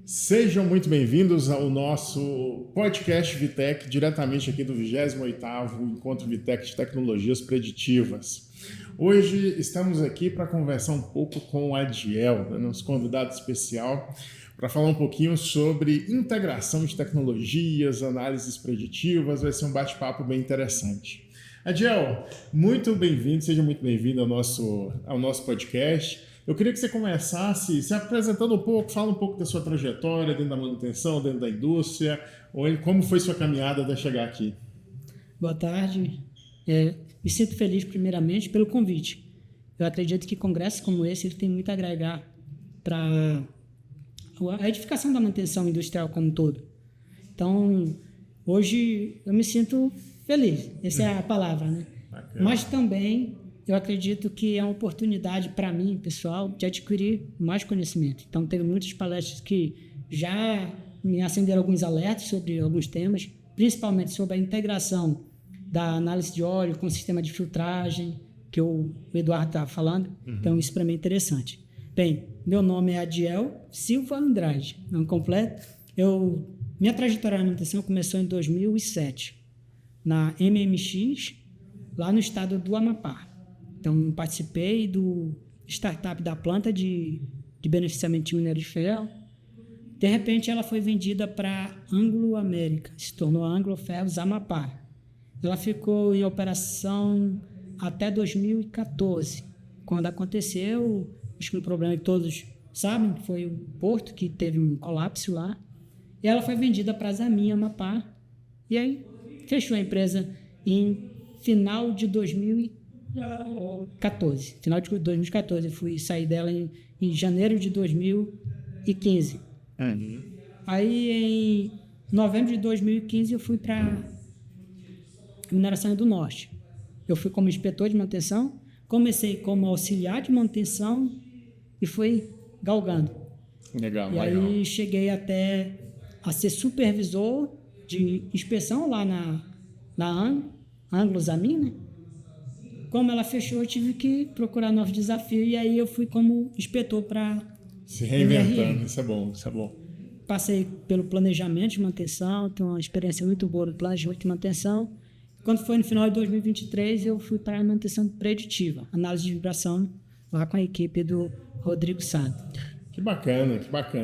Sejam muito bem-vindos ao nosso podcast Vitec, diretamente aqui do 28º Encontro Vitec de Tecnologias Preditivas. Hoje estamos aqui para conversar um pouco com o Adiel, nosso convidado especial, para falar um pouquinho sobre integração de tecnologias, análises preditivas. Vai ser um bate-papo bem interessante. Adiel, muito bem-vindo, seja muito bem-vindo ao nosso podcast. Eu queria que você começasse se apresentando um pouco, fala um pouco da sua trajetória dentro da manutenção, dentro da indústria, ou como foi sua caminhada até chegar aqui. Boa tarde. Me sinto feliz, primeiramente, pelo convite. Eu acredito que congressos como esse ele tem muito a agregar para a edificação da manutenção industrial como um todo. Então, hoje eu me sinto feliz, essa é a palavra, né? Bacana. Mas também eu acredito que é uma oportunidade para mim, pessoal, de adquirir mais conhecimento. Então, teve muitas palestras que já me acenderam alguns alertas sobre alguns temas, principalmente sobre a integração da análise de óleo com o sistema de filtragem, que o Eduardo estava falando. Então, isso para mim é interessante. Bem, meu nome é Adiel Silva Andrade, nome completo. Minha trajetória na manutenção começou em 2007, na MMX, lá no estado do Amapá. Então, participei do startup da planta de beneficiamento de minério de ferro. De repente, ela foi vendida para Anglo América, se tornou Anglo Ferros Amapá. Ela ficou em operação até 2014, quando aconteceu, acho que um problema que todos sabem, que foi o porto que teve um colapso lá. E ela foi vendida para a Zamin Amapá. E aí, fechou a empresa em final de 2014. Final de 2014, eu fui sair dela em janeiro de 2015. Aí, em novembro de 2015, eu fui para Mineração do Norte. Eu fui como inspetor de manutenção, comecei como auxiliar de manutenção e fui galgando. Legal. Aí cheguei até a ser supervisor de inspeção lá na Anglo Zamin, né? Como ela fechou, eu tive que procurar novos desafios e aí eu fui como inspetor para se reinventando, isso é bom. Passei pelo planejamento de manutenção, tenho uma experiência muito boa no planejamento de manutenção. Quando foi no final de 2023, eu fui para a manutenção preditiva, análise de vibração, lá com a equipe do Rodrigo Sado. Que bacana.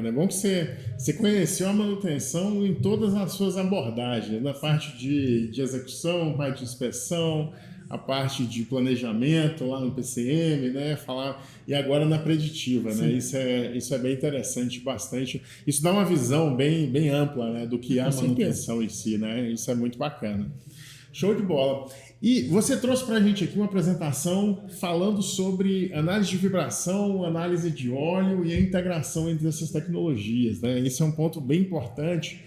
É bom que você conheceu a manutenção em todas as suas abordagens, na parte de execução, parte de inspeção, a parte de planejamento lá no PCM, né? E agora na preditiva, né? Isso é bem interessante, bastante. Isso dá uma visão bem ampla, né? Do que é a manutenção em si, né? Isso é muito bacana. Show de bola. E você trouxe para a gente aqui uma apresentação falando sobre análise de vibração, análise de óleo e a integração entre essas tecnologias, né? Esse é um ponto bem importante.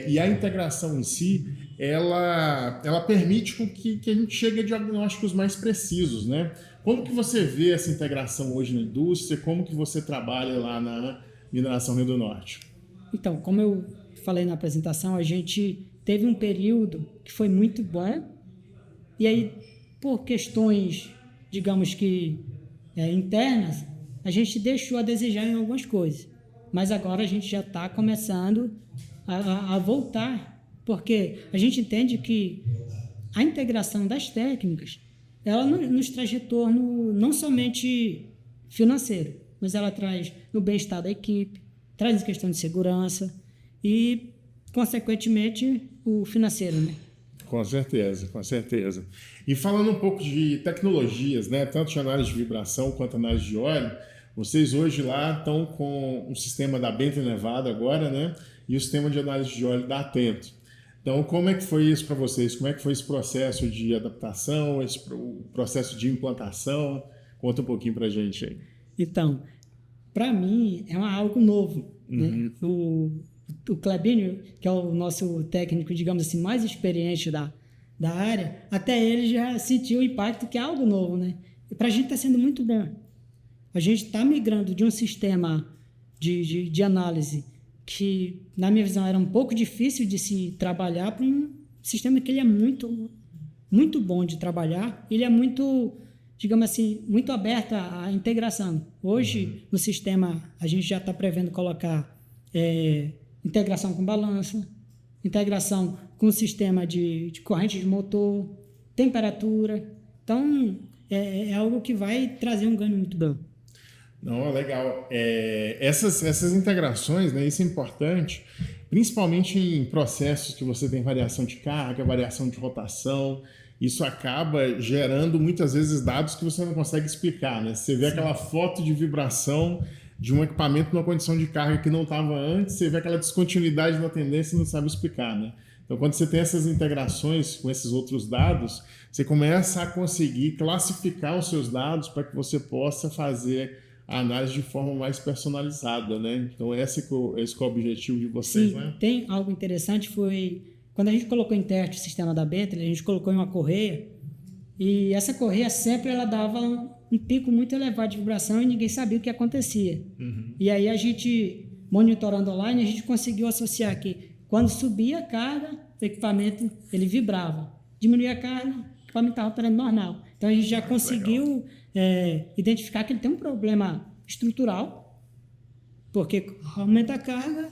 E a integração em si, ela permite com que a gente chegue a diagnósticos mais precisos, né? Como que você vê essa integração hoje na indústria? Como que você trabalha lá na Mineração Rio do Norte? Então, como eu falei na apresentação, a gente teve um período que foi muito bom, e aí, por questões, digamos que internas, a gente deixou a desejar em algumas coisas. Mas agora a gente já está começando a voltar, porque a gente entende que a integração das técnicas, ela nos traz retorno não somente financeiro, mas ela traz no bem-estar da equipe, traz em questão de segurança e, consequentemente, o financeiro, né? Com certeza. E falando um pouco de tecnologias, né, tanto de análise de vibração quanto análise de óleo, vocês hoje lá estão com o sistema da Bentley Nevada agora, né, e o sistema de análise de óleo da Atento. Então, como é que foi isso para vocês? Como é que foi esse processo de adaptação, o processo de implantação? Conta um pouquinho para a gente aí. Então, para mim, é algo novo. Né? O Clebinho, que é o nosso técnico, digamos assim, mais experiente da área, até ele já sentiu o impacto que é algo novo, né? E para a gente está sendo muito bom. A gente está migrando de um sistema de análise que, na minha visão, era um pouco difícil de se trabalhar para um sistema que ele é muito, muito bom de trabalhar. Ele é muito, digamos assim, muito aberto à integração. Hoje, no sistema, a gente já está prevendo colocar integração com balança, integração com o sistema de corrente de motor, temperatura. Então, é algo que vai trazer um ganho muito bom. Não, legal. Essas integrações, né, isso é importante, principalmente em processos que você tem variação de carga, variação de rotação. Isso acaba gerando muitas vezes dados que você não consegue explicar, né? Você vê aquela foto de vibração de um equipamento numa condição de carga que não estava antes, você vê aquela descontinuidade na tendência e não sabe explicar, né? Então, quando você tem essas integrações com esses outros dados, você começa a conseguir classificar os seus dados para que você possa fazer a análise de forma mais personalizada, né? Então, esse é o objetivo de vocês, Sim, né? tem algo interessante, foi quando a gente colocou em teste o sistema da Bentley, a gente colocou em uma correia, e essa correia sempre ela dava um pico muito elevado de vibração e ninguém sabia o que acontecia. E aí a gente, monitorando online, a gente conseguiu associar que quando subia a carga, o equipamento ele vibrava. Diminuía a carga, o equipamento estava operando normal. Então a gente já conseguiu identificar que ele tem um problema estrutural, porque aumenta a carga,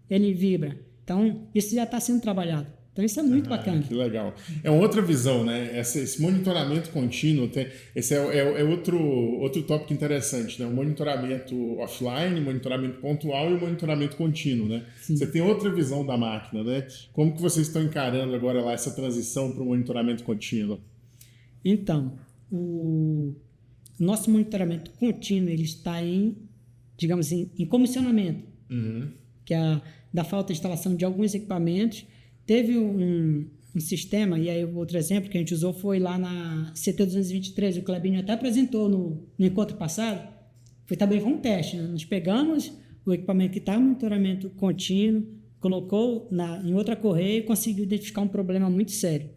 ele vibra. Então isso já está sendo trabalhado. Então isso é muito bacana. Que legal. É uma outra visão, né? Esse monitoramento contínuo, esse é outro tópico interessante, né? O monitoramento offline, monitoramento pontual e o monitoramento contínuo, né? Sim. Você tem outra visão da máquina, né? Como que vocês estão encarando agora lá essa transição para o monitoramento contínuo? Então, o nosso monitoramento contínuo ele está digamos assim, em comissionamento, que é da falta de instalação de alguns equipamentos. Teve um sistema, e aí outro exemplo que a gente usou foi lá na CT223, o Clebinho até apresentou no encontro passado, foi um teste, né? Nós pegamos o equipamento que está em monitoramento contínuo, colocou em outra correia e conseguiu identificar um problema muito sério.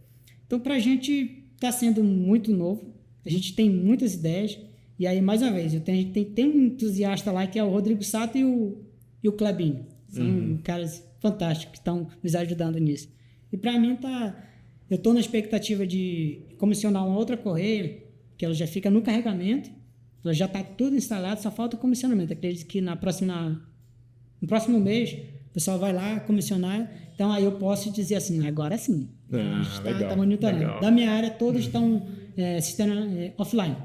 Então, para a gente está sendo muito novo, a gente tem muitas ideias, e aí, mais uma vez, tem um entusiasta lá que é o Rodrigo Sato e o Clebinho. São caras fantásticos que estão nos ajudando nisso. E para mim eu estou na expectativa de comissionar uma outra correia, que ela já fica no carregamento, ela já está tudo instalado, só falta o comissionamento. Acredito que no próximo mês o pessoal vai lá comissionar, então aí eu posso dizer assim, agora sim, a gente está monitorando. Legal. Da minha área todos estão sistema offline.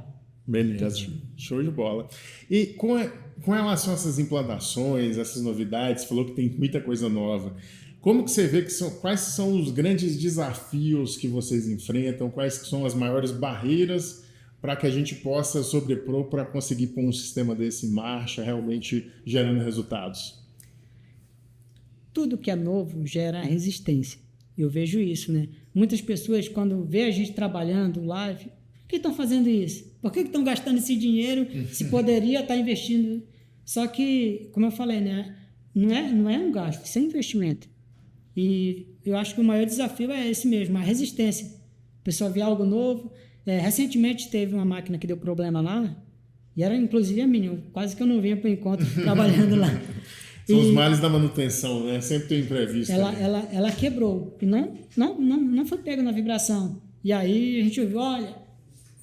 Beleza, show de bola. E com relação a essas implantações, essas novidades, você falou que tem muita coisa nova. Como que você vê quais são os grandes desafios que vocês enfrentam? Quais que são as maiores barreiras para que a gente possa sobrepor para conseguir pôr um sistema desse em marcha, realmente gerando resultados? Tudo que é novo gera resistência. Eu vejo isso, né? Muitas pessoas, quando vê a gente trabalhando lá, por que estão fazendo isso? Por que estão gastando esse dinheiro se poderia estar investindo? Só que, como eu falei, né? Não é um gasto, isso é investimento. E eu acho que o maior desafio é esse mesmo, a resistência. O pessoal vê algo novo. Recentemente teve uma máquina que deu problema lá, e era inclusive a minha, quase que eu não vinha para o encontro trabalhando lá. São os males da manutenção, né? Sempre tem imprevisto. Ela quebrou, e não foi pego na vibração. E aí a gente ouviu, olha,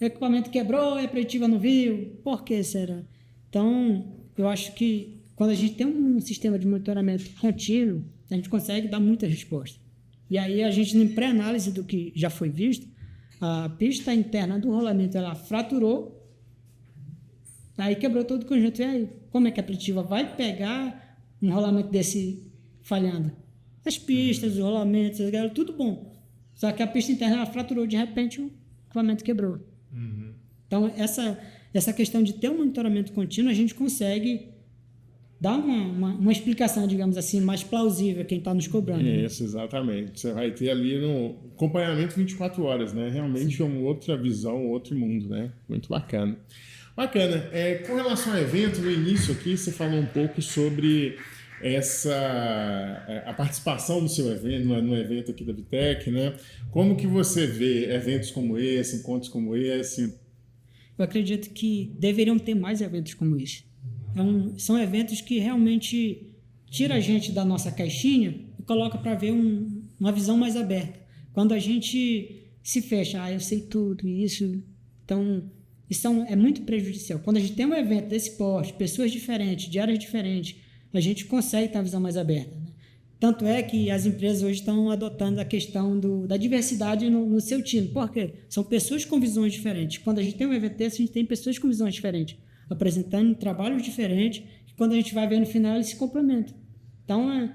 o equipamento quebrou e a preditiva não viu. Por que será? Então, eu acho que quando a gente tem um sistema de monitoramento contínuo, a gente consegue dar muita resposta. E aí a gente, em pré-análise do que já foi visto, a pista interna do rolamento ela fraturou, aí quebrou todo o conjunto. E aí, como é que a preditiva vai pegar um rolamento desse falhando? As pistas, os rolamentos, tudo bom. Só que a pista interna ela fraturou, de repente o equipamento quebrou. Então, essa questão de ter um monitoramento contínuo, a gente consegue dar uma explicação, digamos assim, mais plausível a quem está nos cobrando. Isso, exatamente. Você vai ter ali no acompanhamento 24 horas, né? Realmente é uma outra visão, outro mundo, né? Muito bacana. Bacana. Com relação ao evento, no início aqui, você falou um pouco sobre a participação no seu evento, no evento aqui da Vitec, né? Como que você vê eventos como esse, encontros como esse? Eu acredito que deveriam ter mais eventos como esse. São eventos que realmente tiram a gente da nossa caixinha e coloca para ver uma visão mais aberta. Quando a gente se fecha, eu sei tudo, isso. Então, isso é muito prejudicial. Quando a gente tem um evento desse porte, pessoas diferentes, de áreas diferentes, a gente consegue ter uma visão mais aberta, né? Tanto é que as empresas hoje estão adotando a questão da diversidade no seu time. Por quê? São pessoas com visões diferentes. Quando a gente tem um evento desse, a gente tem pessoas com visões diferentes, apresentando trabalhos diferentes, e quando a gente vai ver no final, eles se complementam. Então,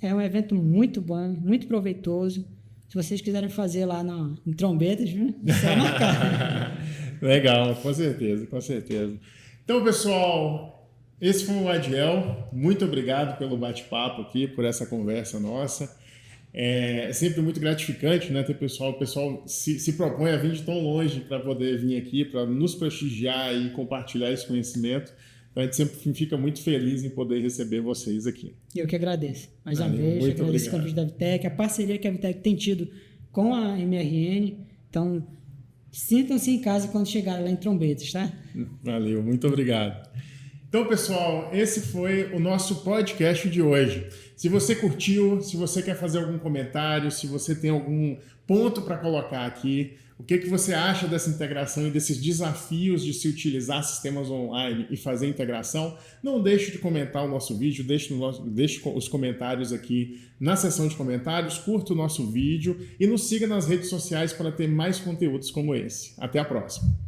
é um evento muito bom, muito proveitoso. Se vocês quiserem fazer lá em Trombetas, é só marcar. Legal, com certeza, com certeza. Então, pessoal, esse foi o Adiel. Muito obrigado pelo bate-papo aqui, por essa conversa nossa. É sempre muito gratificante, né, ter o pessoal se propõe a vir de tão longe para poder vir aqui, para nos prestigiar e compartilhar esse conhecimento. Então, a gente sempre fica muito feliz em poder receber vocês aqui. Eu que agradeço. Mais uma vez, agradeço o convite da Vitec, a parceria que a Vitec tem tido com a MRN. Então, sintam-se em casa quando chegarem lá em Trombetas, tá? Valeu, muito obrigado. Então, pessoal, esse foi o nosso podcast de hoje. Se você curtiu, se você quer fazer algum comentário, se você tem algum ponto para colocar aqui, o que você acha dessa integração e desses desafios de se utilizar sistemas online e fazer integração, não deixe de comentar o nosso vídeo, deixe os comentários aqui na seção de comentários, curta o nosso vídeo e nos siga nas redes sociais para ter mais conteúdos como esse. Até a próxima!